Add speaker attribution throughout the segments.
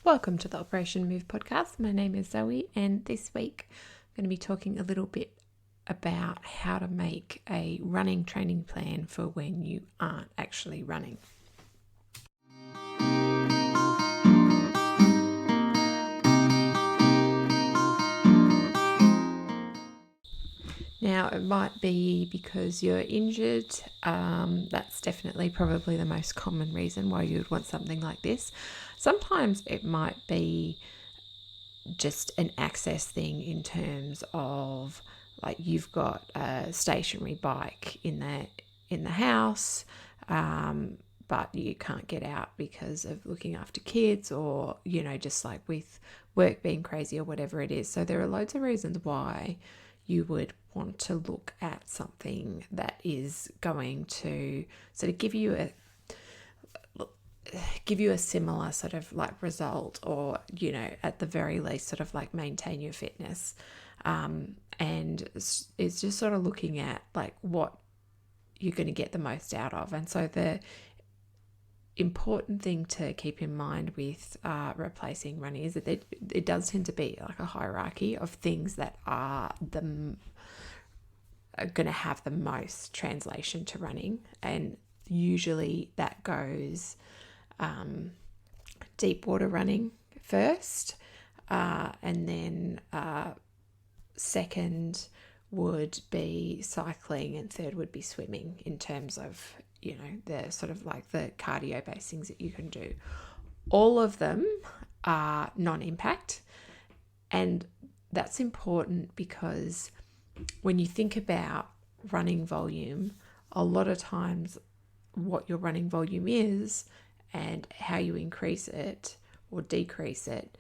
Speaker 1: Welcome to the Operation Move podcast. My name is Zoe, and this week I'm going to be talking a little bit about how to make a running training plan for when you aren't actually running. Now, it might be because you're injured. That's definitely probably the most common reason why you would want something like this. Sometimes it might be just an access thing in terms of like you've got a stationary bike in the house, but you can't get out because of looking after kids or just like with work being crazy or whatever it is. So there are loads of reasons why you would want to look at something that is going to sort of give you a similar sort of like result, or at the very least sort of like maintain your fitness, and it's just sort of looking at like what you're going to get the most out of. And so the important thing to keep in mind with replacing running is that it does tend to be like a hierarchy of things that are going to have the most translation to running, and usually that goes deep water running first, and then second would be cycling, and third would be swimming in terms of the sort of like the cardio based things that you can do. All of them are non-impact, and that's important because when you think about running volume, a lot of times what your running volume is and how you increase it or decrease it,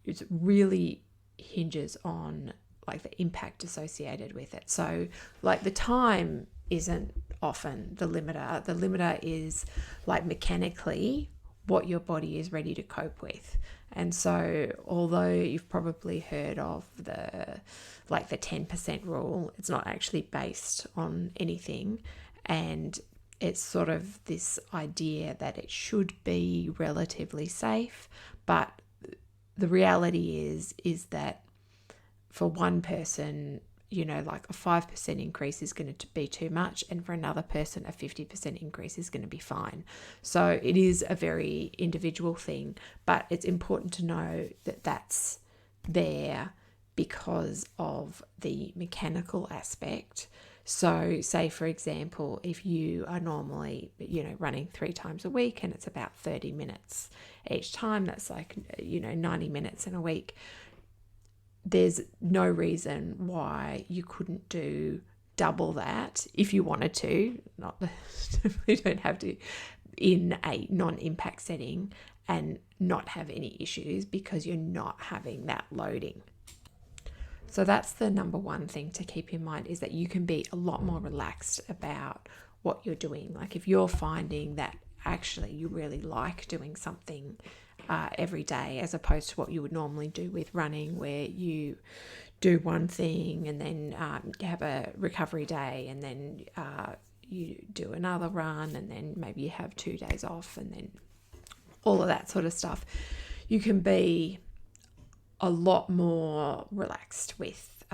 Speaker 1: it really hinges on like the impact associated with it. So like the time isn't often the limiter. The limiter is like mechanically what your body is ready to cope with. And so although you've probably heard of the 10% rule, it's not actually based on anything, and it's sort of this idea that it should be relatively safe, but the reality is that for one person, like a 5% increase is going to be too much, and for another person, a 50% increase is going to be fine. So it is a very individual thing, but it's important to know that that's there because of the mechanical aspect. So say, for example, if you are normally, running 3 times a week and it's about 30 minutes each time, that's like, 90 minutes in a week. There's no reason why you couldn't do double that if you wanted to. You don't have to in a non-impact setting and not have any issues because you're not having that loading. So that's the number one thing to keep in mind, is that you can be a lot more relaxed about what you're doing. Like if you're finding that actually you really like doing something every day as opposed to what you would normally do with running, where you do one thing and then you have a recovery day, and then you do another run, and then maybe you have 2 days off, and then all of that sort of stuff. You can be a lot more relaxed with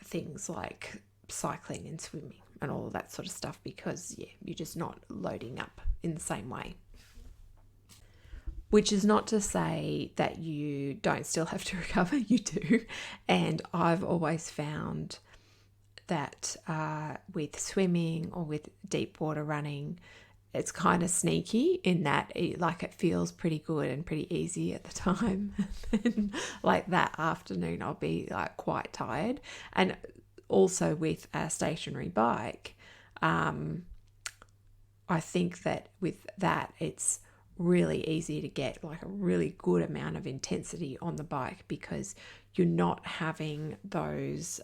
Speaker 1: things like cycling and swimming and all of that sort of stuff, because you're just not loading up in the same way. Which is not to say that you don't still have to recover, you do. And I've always found that with swimming or with deep water running, it's kind of sneaky in that it feels pretty good and pretty easy at the time. And like that afternoon, I'll be like quite tired. And also with a stationary bike, I think that with that, it's really easy to get like a really good amount of intensity on the bike, because you're not having those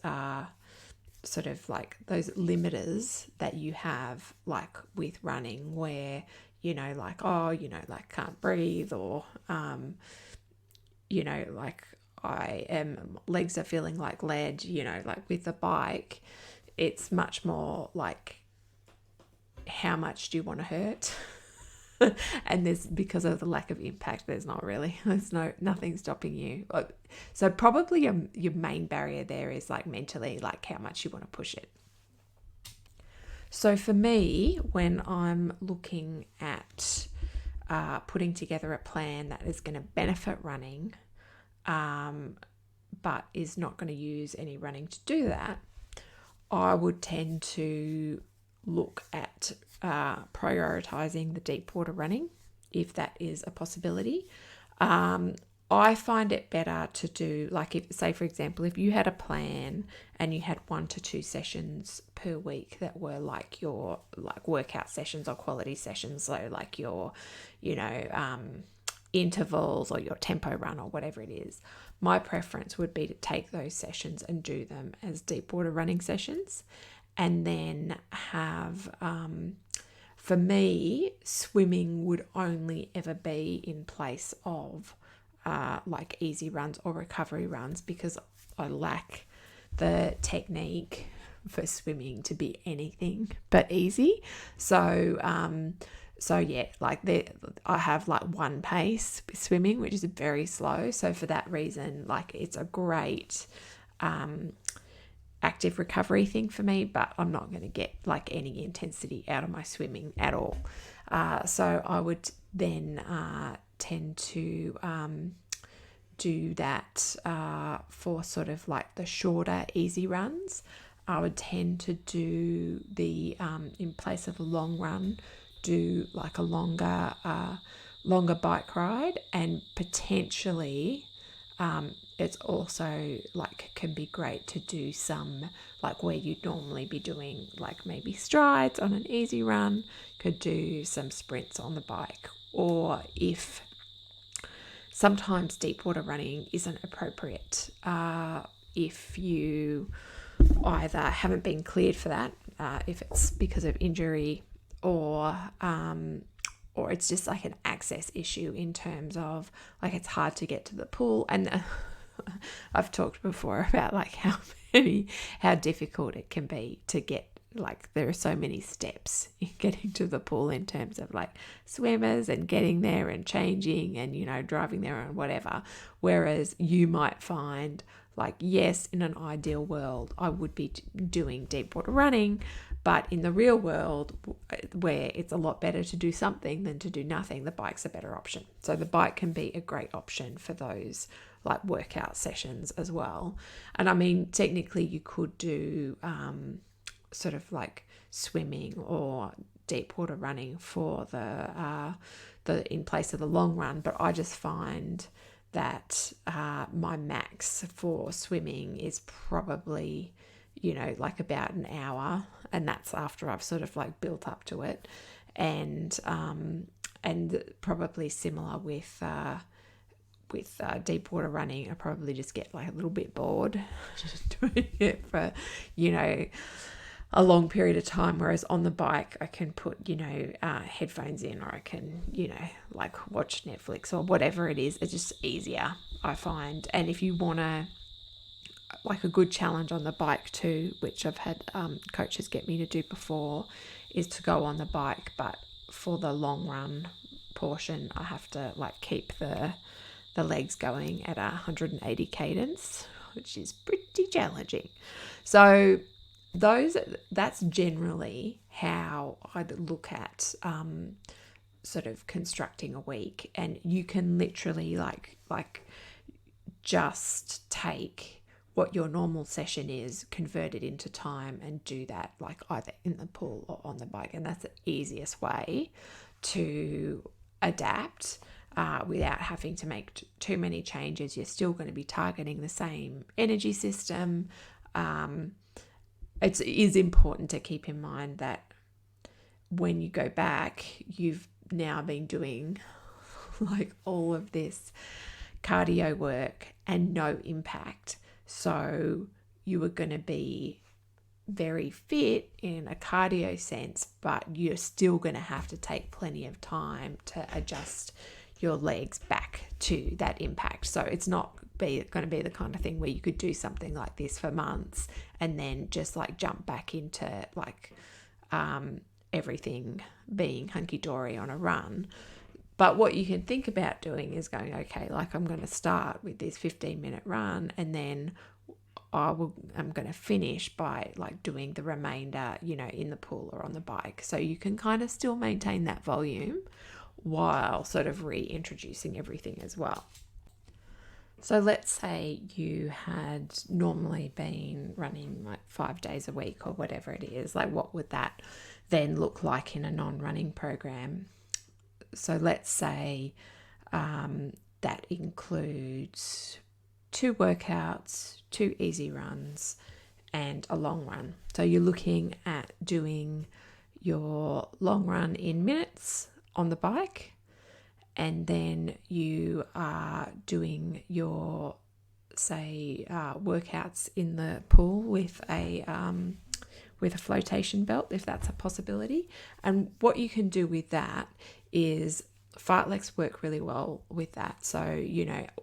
Speaker 1: sort of like those limiters that you have like with running, where can't breathe, or legs are feeling like lead. Like with the bike, it's much more like, how much do you want to hurt? And there's, because of the lack of impact, there's nothing stopping you. So probably your main barrier there is like mentally, like how much you want to push it. So for me, when I'm looking at putting together a plan that is going to benefit running, but is not going to use any running to do that, I would tend to look at prioritizing the deep water running, if that is a possibility. I find it better to do, like, if, say for example, if you had a plan and you had 1 to 2 sessions per week that were like your like workout sessions or quality sessions, so like your, intervals or your tempo run or whatever it is, my preference would be to take those sessions and do them as deep water running sessions, and then have, for me, swimming would only ever be in place of like easy runs or recovery runs, because I lack the technique for swimming to be anything but easy. So yeah, like I have like one pace with swimming, which is very slow. So for that reason, like it's a great active recovery thing for me, but I'm not going to get like any intensity out of my swimming at all. So I would then tend to do that for sort of like the shorter, easy runs. I would tend to do the, in place of a long run, do like a longer bike ride, and potentially it's also like can be great to do some, like where you'd normally be doing like maybe strides on an easy run, could do some sprints on the bike. Or if sometimes deep water running isn't appropriate, if you either haven't been cleared for that, if it's because of injury, or it's just like an access issue in terms of like it's hard to get to the pool. And I've talked before about like how difficult it can be to get, like there are so many steps in getting to the pool in terms of like swimmers and getting there and changing and driving there and whatever. Whereas you might find like, yes, in an ideal world I would be doing deep water running, but in the real world, where it's a lot better to do something than to do nothing, the bike's a better option. So the bike can be a great option for those like workout sessions as well. And I mean, technically you could do sort of like swimming or deep water running for the in place of the long run, but I just find that my max for swimming is probably like about an hour, and that's after I've sort of like built up to it. And probably similar with deep water running, I probably just get like a little bit bored doing it for a long period of time, whereas on the bike I can put headphones in, or I can like watch Netflix or whatever it is. It's just easier, I find. And if you want to, like, a good challenge on the bike too, which I've had coaches get me to do before, is to go on the bike, but for the long run portion I have to like keep the legs going at 180 cadence, which is pretty challenging. So that's generally how I'd look at sort of constructing a week. And you can literally like just take what your normal session is, convert it into time, and do that like either in the pool or on the bike. And that's the easiest way to adapt without having to make too many changes. You're still going to be targeting the same energy system. It is important to keep in mind that when you go back, you've now been doing like all of this cardio work and no impact. So you are going to be very fit in a cardio sense, but you're still going to have to take plenty of time to adjust your legs back to that impact. So it's not going to be the kind of thing where you could do something like this for months and then just like jump back into like everything being hunky-dory on a run. But what you can think about doing is going, okay, like I'm going to start with this 15-minute run, and then I'm going to finish by like doing the remainder, in the pool or on the bike. So you can kind of still maintain that volume while sort of reintroducing everything as well. So let's say you had normally been running like 5 days a week or whatever it is. Like, what would that then look like in a non-running program? So let's say that includes 2 workouts, 2 easy runs, and a long run. So you're looking at doing your long run in minutes on the bike, and then you are doing your, say, workouts in the pool with a flotation belt, if that's a possibility. And what you can do with that is fartleks work really well with that. So,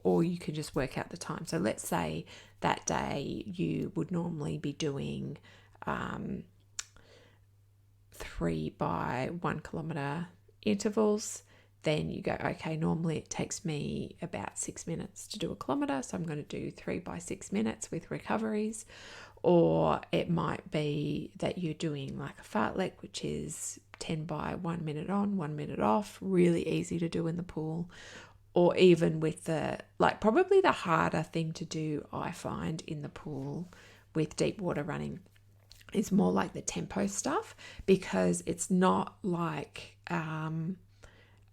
Speaker 1: or you can just work out the time. So let's say that day you would normally be doing 3 by 1 kilometer intervals. Then you go, okay, normally it takes me about 6 minutes to do a kilometer, so I'm going to do 3 by 6 minutes with recoveries. Or it might be that you're doing like a fartlek, which is 10 by 1 minute on, 1 minute off, really easy to do in the pool. Or even with probably the harder thing to do, I find, in the pool with deep water running is more like the tempo stuff, because it's not like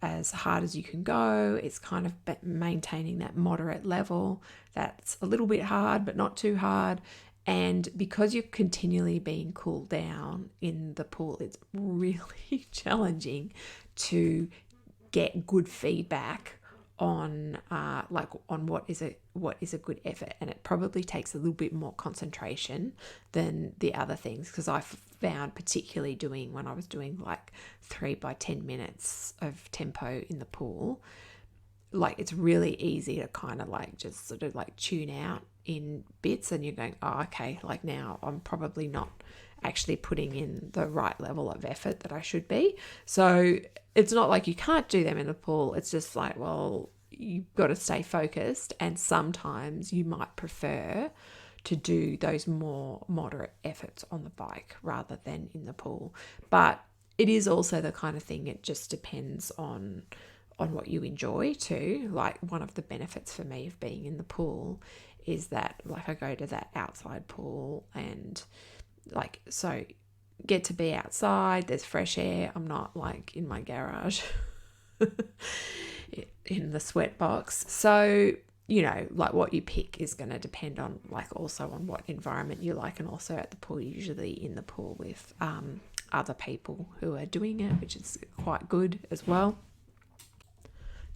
Speaker 1: as hard as you can go. It's kind of maintaining that moderate level that's a little bit hard but not too hard. And because you're continually being cooled down in the pool, it's really challenging to get good feedback on what is a good effort. And it probably takes a little bit more concentration than the other things, because I found, particularly when I was doing like 3 by 10 minutes of tempo in the pool, like it's really easy to kind of like just sort of like tune out in bits, and you're going, oh, okay, like now I'm probably not actually putting in the right level of effort that I should be. So it's not like you can't do them in the pool. It's just like, well, you've got to stay focused, and sometimes you might prefer to do those more moderate efforts on the bike rather than in the pool. But it is also the kind of thing, it just depends on what you enjoy too. Like, one of the benefits for me of being in the pool is that like I go to that outside pool, and like, so get to be outside, there's fresh air. I'm not like in my garage in the sweat box. So, like what you pick is going to depend on like also on what environment you like, and also at the pool, usually in the pool with other people who are doing it, which is quite good as well.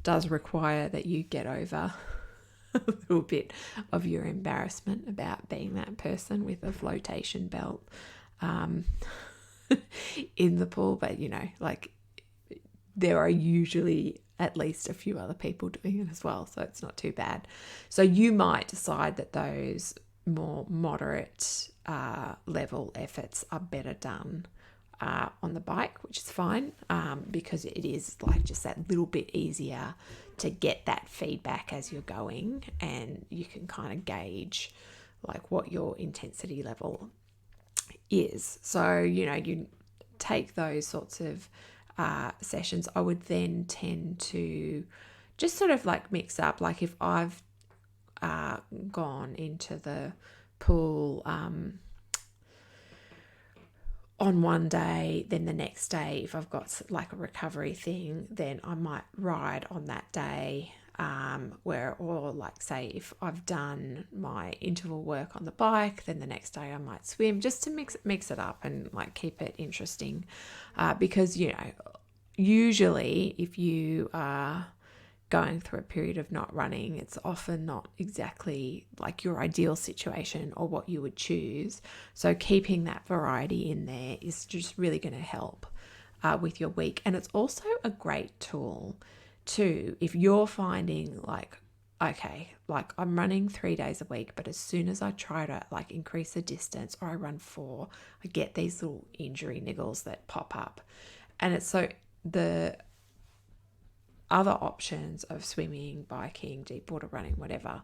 Speaker 1: Does require that you get over a little bit of your embarrassment about being that person with a flotation belt in the pool. But like, there are usually at least a few other people doing it as well, so it's not too bad. So you might decide that those more moderate level efforts are better done on the bike, which is fine, because it is like just that little bit easier to get that feedback as you're going, and you can kind of gauge like what your intensity level is. So you take those sorts of sessions. I would then tend to just sort of like mix up, like if I've gone into the pool on one day, then the next day, if I've got like a recovery thing, then I might ride on that day, or like say if I've done my interval work on the bike, then the next day I might swim, just to mix it up and like keep it interesting, because usually if you are going through a period of not running, it's often not exactly like your ideal situation or what you would choose. So keeping that variety in there is just really going to help with your week. And it's also a great tool too, if you're finding like okay, like I'm running 3 days a week, but as soon as I try to like increase the distance or I run 4, I get these little injury niggles that pop up. And it's so the other options of swimming, biking, deep water running, whatever,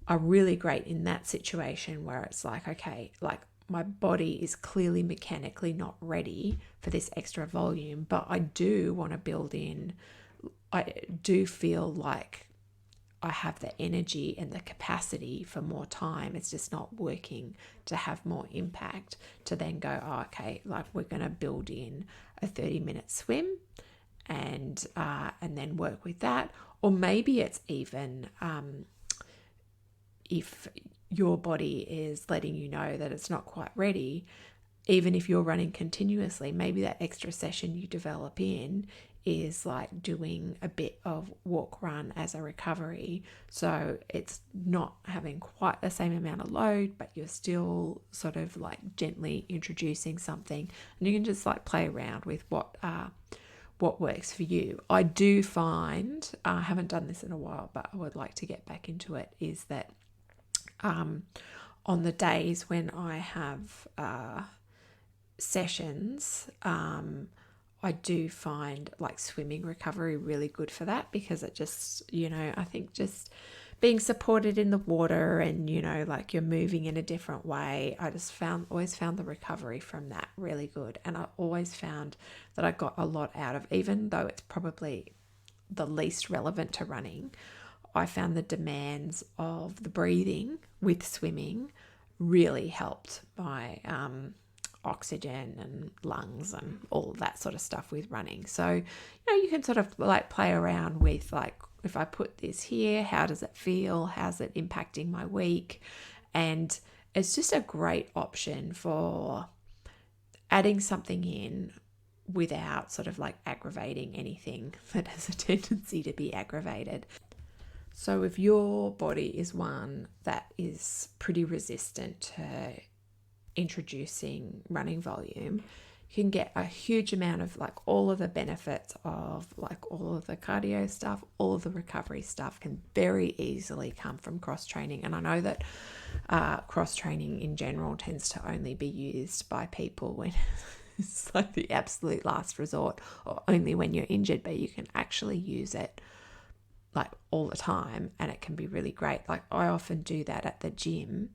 Speaker 1: are really great in that situation where it's like, okay, like my body is clearly mechanically not ready for this extra volume, but I do want to build in, I do feel like I have the energy and the capacity for more time. It's just not working to have more impact to then go, oh, okay, like we're going to build in a 30-minute swim and then work with that. Or maybe it's even if your body is letting you know that it's not quite ready, even if you're running continuously, maybe that extra session you develop in is like doing a bit of walk run as a recovery. So it's not having quite the same amount of load, but you're still sort of like gently introducing something, and you can just like play around with what works for you. I do find, I haven't done this in a while, but I would like to get back into it, is that on the days when I have sessions, I do find like swimming recovery really good for that, because it just, I think just being supported in the water and, like you're moving in a different way, I just always found the recovery from that really good. And I always found that I got a lot out of, even though it's probably the least relevant to running, I found the demands of the breathing with swimming really helped my oxygen and lungs and all of that sort of stuff with running. So, you can sort of like play around with like, if I put this here, how does it feel? How's it impacting my week? And it's just a great option for adding something in without sort of like aggravating anything that has a tendency to be aggravated. So if your body is one that is pretty resistant to introducing running volume, you can get a huge amount of like all of the benefits of like all of the cardio stuff, all of the recovery stuff can very easily come from cross training. And I know that cross training in general tends to only be used by people when it's like the absolute last resort, or only when you're injured, but you can actually use it like all the time, and it can be really great. Like I often do that at the gym.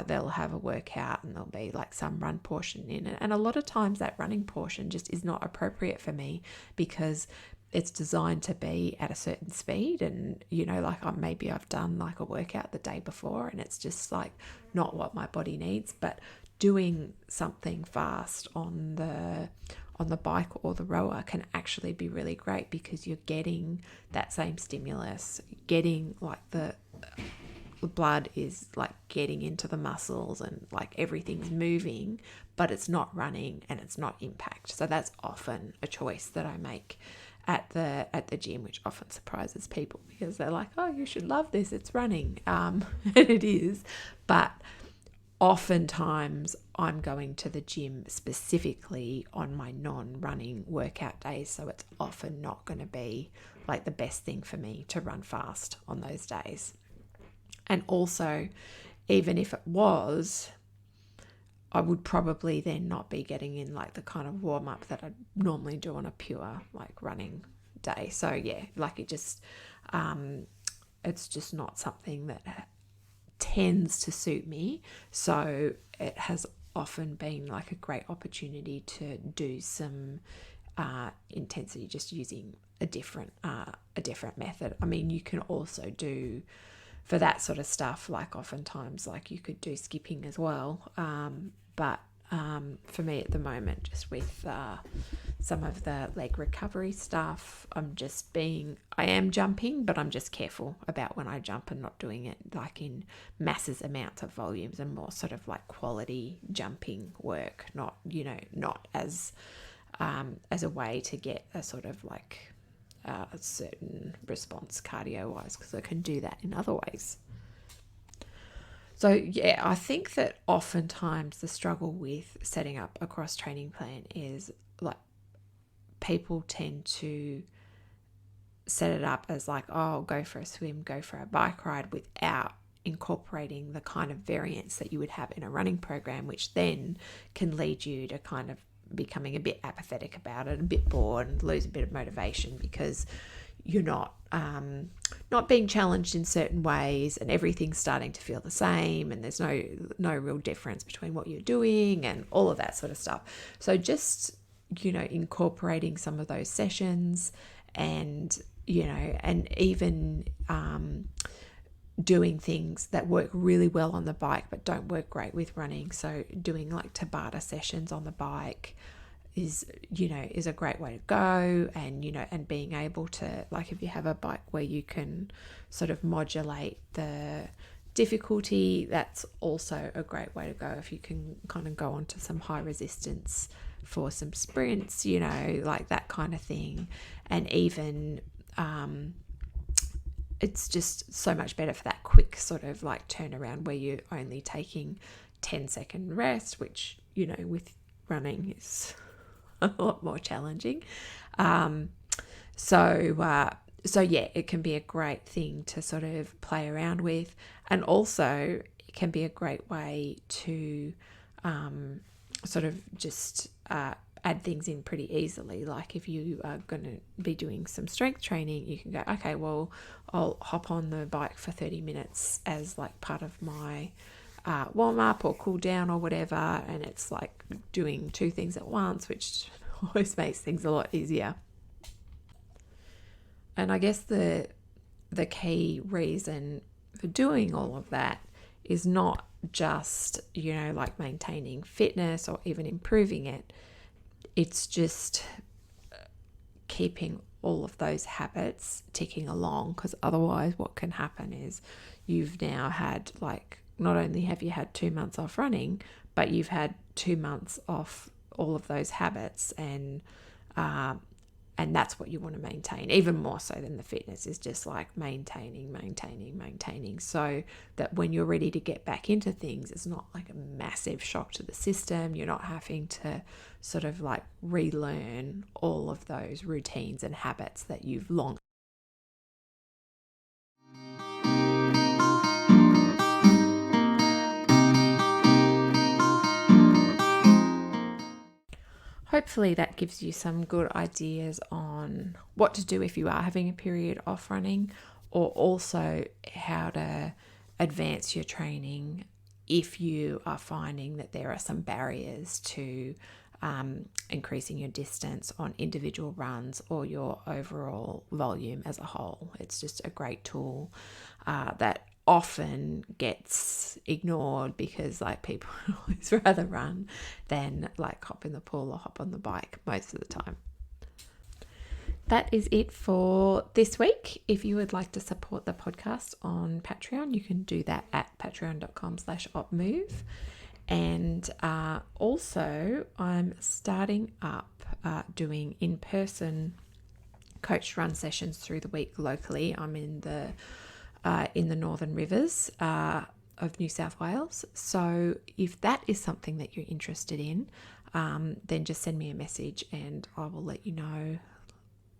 Speaker 1: They'll have a workout and there'll be like some run portion in it, and a lot of times that running portion just is not appropriate for me, because it's designed to be at a certain speed, and like maybe I've done like a workout the day before and it's just like not what my body needs. But doing something fast on the bike or the rower can actually be really great, because you're getting that same stimulus, getting like the blood is like getting into the muscles and like everything's moving, but it's not running and it's not impact. So that's often a choice that I make at the gym, which often surprises people, because they're like, oh, you should love this, it's running. And it is, but oftentimes I'm going to the gym specifically on my non-running workout days, so it's often not going to be like the best thing for me to run fast on those days. And also, even if it was, I would probably then not be getting in like the kind of warm up that I normally do on a pure like running day. So yeah, like it's just not something that tends to suit me. So it has often been like a great opportunity to do some intensity, just using a different method. I mean, you can also do for that sort of stuff, like oftentimes like you could do skipping as well, but for me at the moment, just with some of the leg recovery stuff, I am jumping, but I'm just careful about when I jump and not doing it like in masses amounts of volumes, and more sort of like quality jumping work, not as a way to get a sort of like a certain response cardio wise, because I can do that in other ways. So yeah, I think that oftentimes the struggle with setting up a cross training plan is like people tend to set it up as like, oh, go for a swim, go for a bike ride, without incorporating the kind of variance that you would have in a running program, which then can lead you to kind of becoming a bit apathetic about it, a bit bored, and lose a bit of motivation because you're not being challenged in certain ways, and everything's starting to feel the same, and there's no real difference between what you're doing and all of that sort of stuff. So just, incorporating some of those sessions, and and even doing things that work really well on the bike but don't work great with running. So doing like Tabata sessions on the bike is a great way to go. And and being able to, like, if you have a bike where you can sort of modulate the difficulty, that's also a great way to go. If you can kind of go onto some high resistance for some sprints, like that kind of thing. And even it's just so much better for that quick sort of like turnaround where you're only taking 10-second rest, which with running is a lot more challenging. So yeah, it can be a great thing to sort of play around with. And also it can be a great way to sort of just add things in pretty easily. Like if you are going to be doing some strength training, you can go, okay, well, I'll hop on the bike for 30 minutes as like part of my warm up or cool down or whatever. And it's like doing two things at once, which always makes things a lot easier. And I guess the key reason for doing all of that is not just, like maintaining fitness or even improving it. It's just keeping all of those habits ticking along, because otherwise what can happen is you've now had, like, not only have you had 2 months off running, but you've had 2 months off all of those habits, and that's what you want to maintain, even more so than the fitness, is just like maintaining, so that when you're ready to get back into things, it's not like a massive shock to the system. You're not having to sort of like relearn all of those routines and habits that you've long. Hopefully that gives you some good ideas on what to do if you are having a period off running, or also how to advance your training if you are finding that there are some barriers to increasing your distance on individual runs or your overall volume as a whole. It's just a great tool that often gets ignored because like people always rather run than like hop in the pool or hop on the bike most of the time. That is it for this week. If you would like to support the podcast on Patreon, you can do that at patreon.com/opmove. And also I'm starting up doing in-person coached run sessions through the week locally. I'm in the Northern Rivers of New South Wales. So if that is something that you're interested in, then just send me a message and I will let you know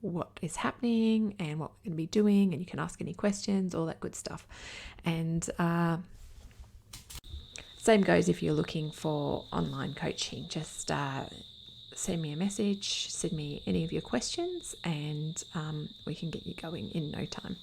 Speaker 1: what is happening and what we're going to be doing, and you can ask any questions, all that good stuff. And same goes if you're looking for online coaching. Just send me a message, send me any of your questions, and we can get you going in no time.